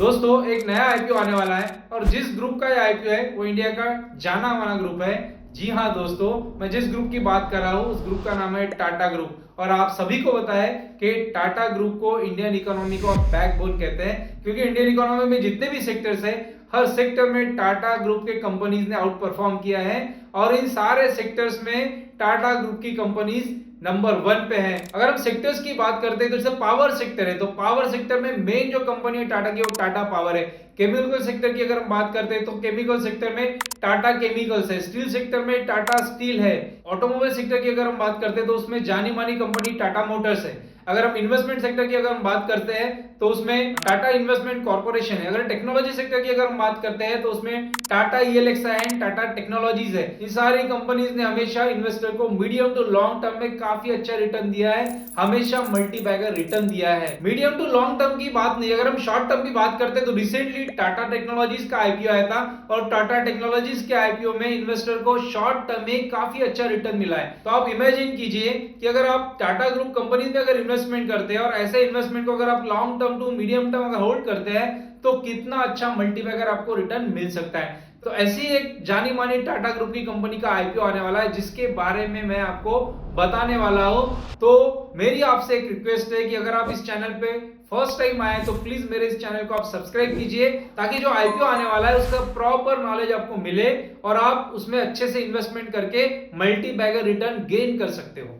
दोस्तों एक नया आईपीओ आने वाला है और जिस ग्रुप का ये आईपीओ है वो इंडिया का जाना माना ग्रुप है। जी हाँ दोस्तों, मैं जिस ग्रुप की बात कर रहा हूँ उस ग्रुप का नाम है टाटा ग्रुप। और आप सभी को पता है कि टाटा ग्रुप को इंडियन इकोनॉमी को बैकबोन कहते हैं, क्योंकि इंडियन इकोनॉमी में जितने भी सेक्टर्स है हर सेक्टर में टाटा ग्रुप के कंपनीज ने आउट परफॉर्म किया है और इन सारे सेक्टर्स में टाटा ग्रुप की कंपनीज नंबर 1 पे है। अगर हम सेक्टर्स की बात करते हैं तो जैसे पावर सेक्टर है, तो पावर सेक्टर में मेन जो कंपनी है टाटा की वो टाटा पावर है। केमिकल सेक्टर की अगर हम बात करते हैं तो केमिकल सेक्टर में टाटा केमिकल्स है। स्टील सेक्टर में टाटा स्टील है। ऑटोमोबाइल सेक्टर की अगर हम बात करते हैं तो उसमें जानी मानी कंपनी टाटा मोटर्स है। अगर हम इन्वेस्टमेंट सेक्टर की अगर हम बात करते हैं तो उसमें टाटा इन्वेस्टमेंट कॉर्पोरेशन है। अगर टेक्नोलॉजी सेक्टर की अगर हम बात करते हैं तो उसमें Tata ELXI and Tata technologies है। इन सारी कंपनीज ने हमेशा इन्वेस्टर को मीडियम टू लॉन्ग टर्म में काफी अच्छा रिटर्न दिया है, हमेशा मल्टी बैगर रिटर्न दिया है। मीडियम टू लॉन्ग टर्म की बात नहीं, अगर हम शॉर्ट टर्म की बात करते हैं तो रिसेंटली टाटा टेक्नोलॉजीज का आईपीओ आया था और टाटा टेक्नोलॉजीज के आईपीओ में इन्वेस्टर को शॉर्ट टर्म में काफी अच्छा रिटर्न मिला है। तो आप इमेजिन कीजिए कि अगर आप टाटा ग्रुप कंपनीज में अगर इन्वेस्टमेंट करते हैं और ऐसे इन्वेस्टमेंट को अगर आप long term to medium term अगर होल्ड करते हैं तो कितना अच्छा मल्टीपैकर आपको रिटर्न मिल सकता है। तो ऐसी एक जानी मानी टाटा ग्रुप की कंपनी का आईपीओ आने वाला है जिसके बारे में मैं आपको बताने वाला हूं। तो मेरी आपसे एक रिक्वेस्ट है कि अगर आप इस चैनल पे फर्स्ट टाइम आए तो प्लीज मेरे इस चैनल को आप सब्सक्राइब कीजिए, ताकि जो आईपीओ आने वाला है उसका प्रॉपर नॉलेज आपको मिले और आप उसमें अच्छे से इन्वेस्टमेंट करके मल्टी बैगर रिटर्न गेन कर सकते हो।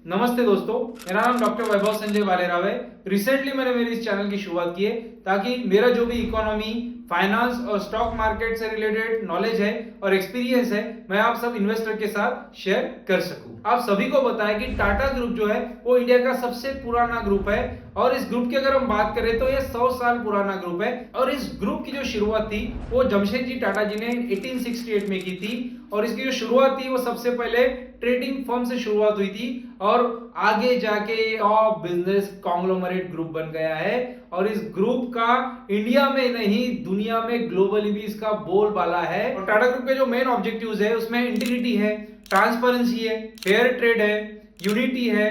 नमस्ते दोस्तों, मेरा नाम डॉक्टर वैभव संजय भालेराव है। रिसेंटली मैंने मेरे इस चैनल की शुरुआत की है ताकि मेरा जो भी इकोनॉमी, फाइनेंस और स्टॉक मार्केट से रिलेटेड नॉलेज है और एक्सपीरियंस है मैं आप सब इन्वेस्टर के साथ शेयर कर सकूं। आप सभी को पता है कि टाटा ग्रुप जो है वो इंडिया का सबसे पुराना ग्रुप है और इस ग्रुप की अगर हम बात करें तो ये 100 साल पुराना ग्रुप है। और इस ग्रुप की जो शुरुआत थी वो जमशेदजी टाटा जी ने 1868 में की थी और इसकी जो शुरुआत थी वो सबसे पहले ट्रेडिंग फर्म से शुरुआत हुई थी और आगे जाके बिजनेस कॉन्ग्लोमरेट ग्रुप बन गया है। और इस ग्रुप का इंडिया में नहीं दुनिया में ग्लोबली भी इसका बोलबाला है। और टाटा ग्रुप के जो मेन ऑब्जेक्टिव्स है उसमें इंटीग्रिटी है, ट्रांसपेरेंसी है, फेयर ट्रेड है, यूनिटी है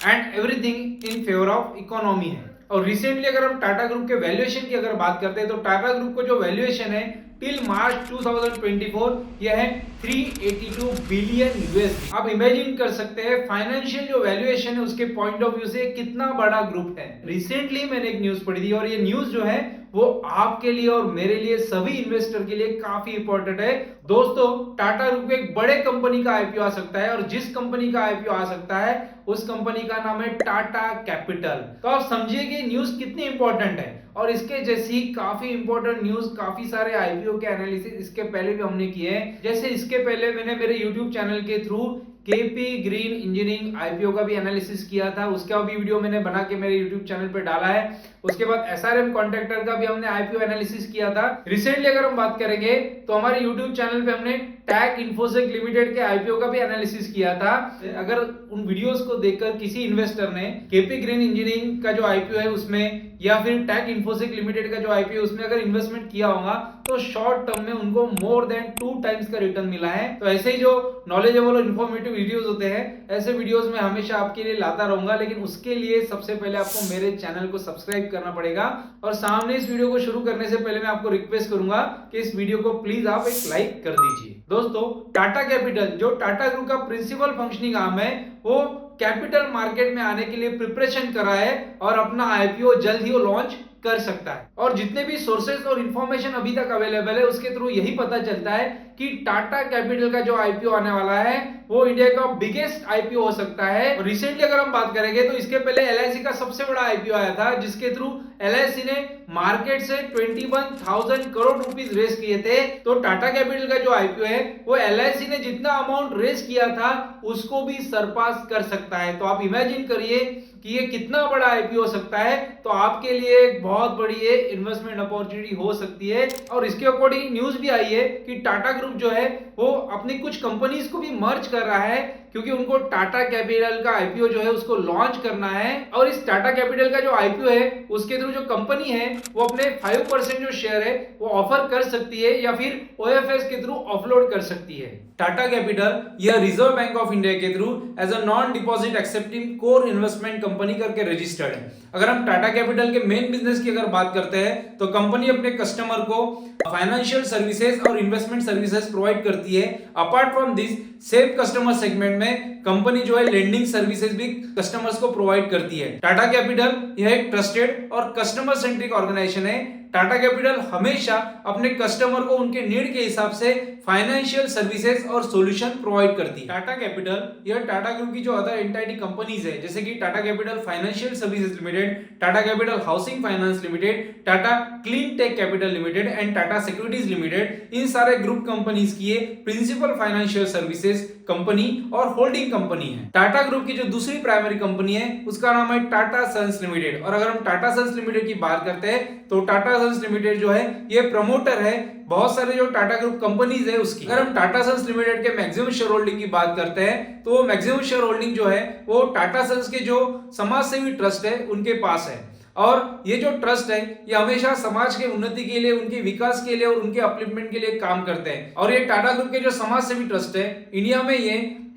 and everything in favour of economy है। और रिसेंटली अगर हम टाटा ग्रुप के वैल्यूएशन की अगर बात करते हैं तो टाटा ग्रुप को जो वैल्यूएशन है टिल मार्च 2024 यह है 382 बिलियन यूएसडी। आप इमेजिन कर सकते हैं फाइनेंशियल जो वैल्यूएशन है उसके पॉइंट ऑफ व्यू से कितना बड़ा ग्रुप है। रिसेंटली मैंने एक न्यूज पढ़ी थी और ये न्यूज जो है वो आपके लिए और मेरे लिए सभी इन्वेस्टर के लिए काफी इंपॉर्टेंट है। दोस्तों टाटा ग्रुप एक बड़े कंपनी का आईपीओ आ सकता है और जिस कंपनी का आईपीओ आ सकता है उस कंपनी का नाम है टाटा कैपिटल। तो आप समझिए कि न्यूज कितनी इंपॉर्टेंट है। और इसके जैसी काफी इंपॉर्टेंट न्यूज, काफी सारे आईपीओ के एनालिसिस इसके पहले भी हमने किए हैं। जैसे इसके पहले मैंने मेरे यूट्यूब चैनल के through KP green engineering IPO का भी एनालिसिस किया था, उसका भी वीडियो मैंने बना के मेरे यूट्यूब चैनल पे डाला है। उसके बाद SRM कॉन्ट्रैक्टर का भी हमने आईपीओ एनालिसिस किया था। रिसेंटली अगर हम बात करेंगे तो हमारे यूट्यूब चैनल पे हमने टैग इन्फोसेक लिमिटेड के आईपीओ का भी एनालिसिस किया था। अगर उन वीडियोस को देखकर किसी इन्वेस्टर ने केपी ग्रीन इंजीनियरिंग का जो आईपीओ है उसमें या फिर टैग इन्फोसेक लिमिटेड का जो आईपीओ उसमें अगर इन्वेस्टमेंट किया होगा तो शॉर्ट टर्म में उनको मोर देन 2 टाइम्स का रिटर्न मिला है। तो ऐसे ही जो नॉलेजेबल और इन्फॉर्मेटिव वीडियोस होते हैं ऐसे वीडियोस में हमेशा आपके लिए लाता रहूंगा, लेकिन उसके लिए सबसे पहले आपको मेरे चैनल को सब्सक्राइब करना पड़ेगा। और सामने इस वीडियो को शुरू करने से पहले मैं आपको रिक्वेस्ट करूंगा कि इस वीडियो को प्लीज आप एक लाइक कर दीजिए। दोस्तों टाटा कैपिटल जो टाटा ग्रुप का प्रिंसिपल फंक्शनिंग आर्म है वो कैपिटल मार्केट में आने के लिए प्रिपरेशन कर रहा है और अपना आईपीओ जल्द ही वो लॉन्च कर सकता है। और जितने भी सोर्सेस और इंफॉर्मेशन अभी तक अवेलेबल है उसके थ्रू यही पता चलता है कि टाटा कैपिटल का जो आईपीओ आने वाला है वो इंडिया का बिगेस्ट आईपीओ हो सकता है। रिसेंटली अगर हम बात करेंगे तो इसके पहले LIC का सबसे बड़ा आईपीओ आया था जिसके थ्रू LIC ने मार्केट से 21,000 करोड़ रुपीस रेस किए थे। तो टाटा कैपिटल का जो आईपीओ है वो LIC ने जितना अमाउंट रेस किया था उसको भी सरपास कर सकता है। तो आप इमेजिन करिए कि ये कितना बड़ा आईपीओ हो सकता है। तो आपके लिए एक बहुत बड़ी इन्वेस्टमेंट अपॉर्चुनिटी हो सकती है। और इसके अकॉर्डिंग न्यूज भी आई है कि टाटा ग्रुप जो है वो अपनी कुछ कंपनीज को भी मर्ज कर रहा है क्योंकि उनको टाटा कैपिटल का आईपीओ जो है उसको लॉन्च करना है और इस टाटा कैपिटल का जो आईपीओ है उसके थ्रू जो कंपनी है वो अपने 5% जो शेयर है वो ऑफर कर सकती है या फिर ओएफएस के थ्रू ऑफलोड कर सकती है। टाटा कैपिटल यह रिजर्व बैंक ऑफ इंडिया के through as a non deposit accepting core investment company करके रजिस्टर्ड है। अगर हम टाटा कैपिटल के मेन बिजनेस की अगर बात करते हैं तो कंपनी अपने कस्टमर को फाइनेंशियल सर्विसेज और इन्वेस्टमेंट सर्विसेज प्रोवाइड करती है। Apart from this same customer segment में कंपनी जो है लेंडिंग सर्विसेज भी कस्टमर्स को प्रोवाइड करती है। टाटा कैपिटल यह एक ट्रस्टेड और कस्टमर सेंट्रिक ऑर्गेनाइजेशन है। टाटा कैपिटल हमेशा अपने कस्टमर को उनके नीड के हिसाब से फाइनेंशियल सर्विसेज और सॉल्यूशन प्रोवाइड करती है। टाटा कैपिटल यह टाटा ग्रुप की जो अदर एंटाइटी कंपनीज है जैसे कि Tata capital financial services limited, Tata capital housing finance limited, Tata clean tech capital limited and Tata securities limited, इन सारे ग्रुप कंपनीज की प्रिंसिपल फाइनेंशियल सर्विसेज कंपनी और होल्डिंग कंपनी है। टाटा ग्रुप की जो दूसरी प्राइमरी कंपनी है उसका नाम है टाटा सन्स लिमिटेड। और अगर हम टाटा सन्स लिमिटेड की बात करते हैं तो टाटा सन्स लिमिटेड जो है ये प्रमोटर है बहुत सारे जो टाटा ग्रुप कंपनीज है उसकी। अगर हम टाटा सन्स लिमिटेड के मैक्सिमम शेयर होल्डिंग की बात करते हैं तो मैक्सिमम शेयर होल्डिंग जो है वो टाटा सन्स के जो समाज सेवी ट्रस्ट है उनके पास है। और ये जो ट्रस्ट है ये हमेशा समाज के उन्नति के लिए, उनके विकास के लिए और उनके अपलिफ्टमेंट के लिए काम करते हैं। और ये टाटा ग्रुप के जो समाज सेवी ट्रस्ट है इंडिया में ये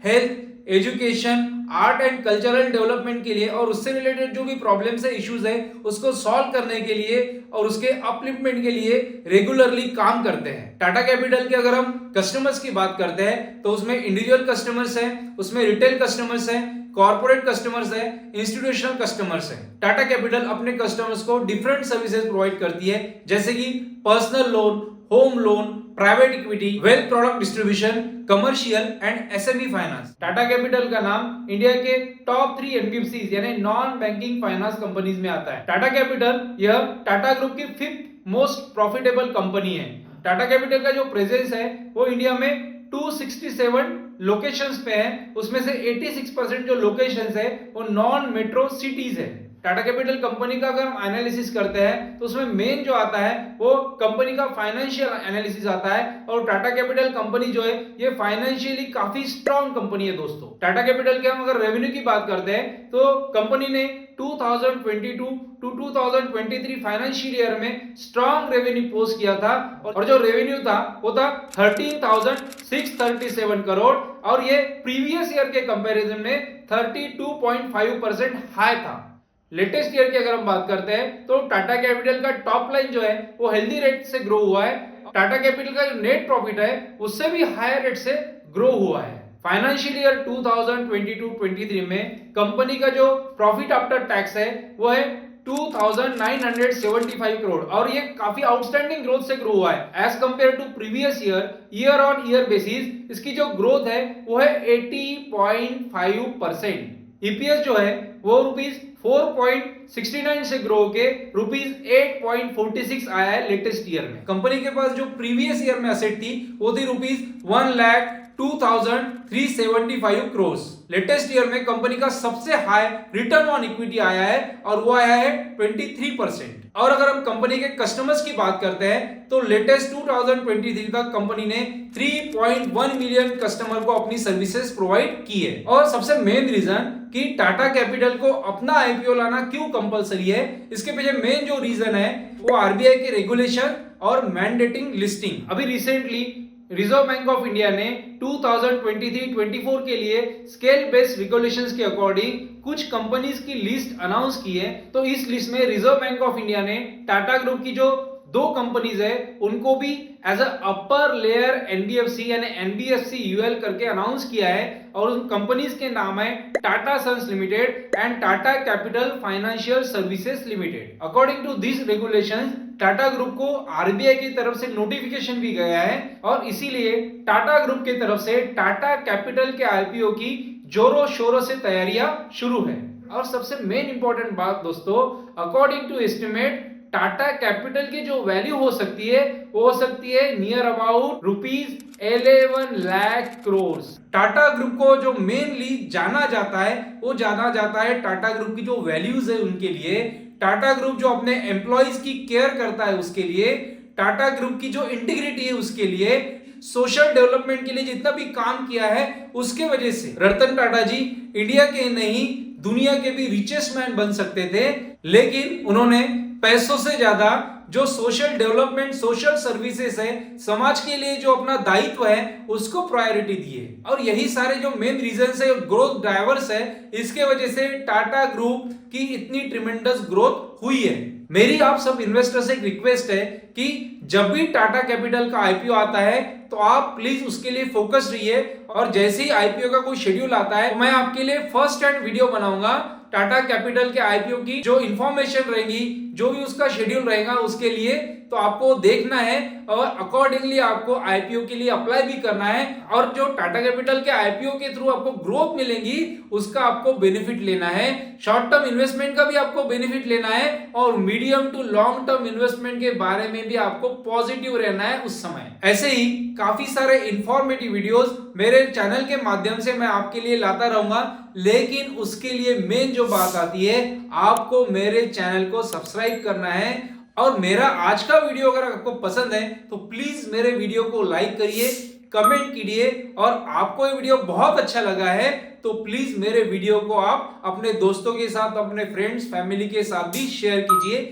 health, education, art and cultural development के लिए और उससे रिलेटेड जो भी प्रॉब्लम्स है, इश्यूज है उसको सॉल्व करने के लिए और उसके अपलिफ्टमेंट के लिए रेगुलरली काम करते हैं। टाटा कैपिटल के अगर हम कस्टमर्स की बात करते हैं तो उसमें इंडिविजुअल कस्टमर्स हैं, उसमें रिटेल कस्टमर्स हैं, कॉर्पोरेट कस्टमर्स है, इंस्टीट्यूशनल कस्टमर्स है। टाटा कैपिटल अपने कस्टमर्स को डिफरेंट सर्विसेज प्रोवाइड करती है जैसे कि personal loan, home loan, private equity, wealth product distribution, commercial and SME finance. Tata capital का नाम इंडिया के टॉप 3 एनबीएफसी यानी नॉन बैंकिंग फाइनेंस कंपनीज में आता है। टाटा कैपिटल यह टाटा ग्रुप की 5th मोस्ट प्रॉफिटेबल कंपनी है। टाटा कैपिटल का जो प्रेजेंस है वो इंडिया में 267 लोकेशंस पे है, उसमें से 86% जो लोकेशंस है वो नॉन मेट्रो सिटीज है। टाटा कैपिटल कंपनी का अगर हम एनालिसिस करते हैं तो उसमें मेन जो आता है वो कंपनी का फाइनेंशियल एनालिसिस आता है। और टाटा कैपिटल कंपनी जो है ये फाइनेंशियली काफी स्ट्रॉन्ग कंपनी है दोस्तों। टाटा कैपिटल के हम अगर रेवेन्यू की बात करते हैं तो कंपनी ने 2022 टू 2023 फाइनेंशियल ईयर में स्ट्रॉन्ग रेवेन्यू पोस्ट किया था और जो रेवेन्यू था वो था 13,637 करोड़ और ये प्रीवियस ईयर के कंपैरिजन में 32.5% हाई था। लेटेस्ट ईयर की अगर हम बात करते हैं तो टाटा कैपिटल का टॉप लाइन जो है वो हेल्दी रेट से ग्रो हुआ है। टाटा कैपिटल का जो नेट प्रॉफिट है उससे भी हायर रेट से ग्रो हुआ है। फाइनेंशियल ईयर 2022-23 में कंपनी का जो प्रॉफिट आफ्टर टैक्स है वो है 2,975 करोड़ और ये काफी आउटस्टैंडिंग ग्रोथ से ग्रो हुआ है as compared to previous year on year basis. इसकी जो ग्रोथ है वो है 80.5%। ईपीएस जो है वो ₹4.69 से ग्रो के ₹8.46 आया है लेटेस्ट ईयर में। कंपनी के पास जो प्रीवियस ईयर में एसेट थी वो थी ₹1,02,375 करोड़। लेटेस्ट ईयर में कंपनी का सबसे हाई रिटर्न ऑन इक्विटी आया है और वो आया है 23%। और अगर हम कंपनी के कस्टमर्स की बात करते हैं तो लेटेस्ट 2023 तक कंपनी ने 3.1 मिलियन कस्टमर को अपनी सर्विसेज प्रोवाइड की है। और सबसे मेन रीजन कि टाटा कैपिटल को अपना आईपीओ लाना क्यों कंपलसरी है, इसके पीछे मेन जो रीजन है वो आरबीआई के रेगुलेशन और मैंडेटिंग लिस्टिंग। अभी recently reserve Bank of India ने 2023-24 के लिए स्केल बेस्ड रेगुलेशंस के अकॉर्डिंग कुछ कंपनीज की लिस्ट अनाउंस की है। तो इस लिस्ट में रिजर्व बैंक ऑफ इंडिया ने टाटा ग्रुप की जो 2 कंपनीज है उनको भी as a upper layer NBFC यानी एनबीएफसी यूएल करके अनाउंस किया है और उन कंपनीज के नाम है Tata Sons Limited and Tata capital financial services Limited. According to this regulations Tata group को आरबीआई की तरफ से नोटिफिकेशन भी गया है और इसीलिए टाटा ग्रुप की तरफ से टाटा कैपिटल के आईपीओ की जोरों शोरों से तैयारियां शुरू है। और सबसे मेन इंपॉर्टेंट बात दोस्तों, according to estimate Tata Capital की जो वैल्यू हो सकती है वो हो सकती है near about ₹11 lakh crore. Tata group को जो मेनली जाना जाता है वो जाना जाता है टाटा ग्रुप की जो वैल्यूज है उनके लिए, टाटा ग्रुप जो अपने एम्प्लॉइज की केयर करता है उसके लिए, टाटा ग्रुप की जो इंटीग्रिटी है उसके लिए, सोशल डेवलपमेंट के लिए जितना भी काम किया है उसके वजह से रतन टाटा जी इंडिया के नहीं दुनिया के भी रिचेस्ट मैन बन सकते थे, लेकिन उन्होंने पैसों से ज्यादा जो सोशल डेवलपमेंट सोशल सर्विसेज है समाज के लिए जो अपना दायित्व है उसको प्रायोरिटी दी है। और यही सारे जो मेन रीजंस है ग्रोथ ड्राइवर्स है, इसके वजह से टाटा ग्रुप की इतनी ट्रिमेंडस ग्रोथ हुई है। मेरी आप सब इन्वेस्टर्स से एक रिक्वेस्ट है कि जब भी टाटा कैपिटल का आईपीओ आता है तो आप प्लीज उसके लिए फोकस रहिए, और जैसे ही आईपीओ का कोई शेड्यूल आता है तो मैं आपके लिए फर्स्ट हैंड वीडियो बनाऊंगा टाटा कैपिटल के आईपीओ की जो इंफॉर्मेशन रहेगी, जो भी उसका शेड्यूल रहेगा उसके लिए, तो आपको देखना है और अकॉर्डिंगली आपको आईपीओ के लिए अप्लाई भी करना है। और जो टाटा कैपिटल के आईपीओ के थ्रू आपको ग्रोथ मिलेगी उसका आपको बेनिफिट लेना है, शॉर्ट टर्म इन्वेस्टमेंट का भी आपको बेनिफिट लेना है, और medium to long term investment के बारे में भी आपको पॉजिटिव रहना है उस समय। ऐसे ही काफी सारे इंफॉर्मेटिव वीडियोस मेरे चैनल के माध्यम से मैं आपके लिए लाता रहूंगा, लेकिन उसके लिए मेन जो बात आती है आपको मेरे चैनल को सब्सक्राइब करना है। और मेरा आज का वीडियो अगर आपको पसंद है तो प्लीज मेरे वीडियो को लाइक करिए, कमेंट कीजिए, और आपको ये वीडियो बहुत अच्छा लगा है तो प्लीज मेरे वीडियो को आप अपने दोस्तों के साथ, अपने फ्रेंड्स फैमिली के साथ भी शेयर कीजिए।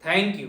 Thank you.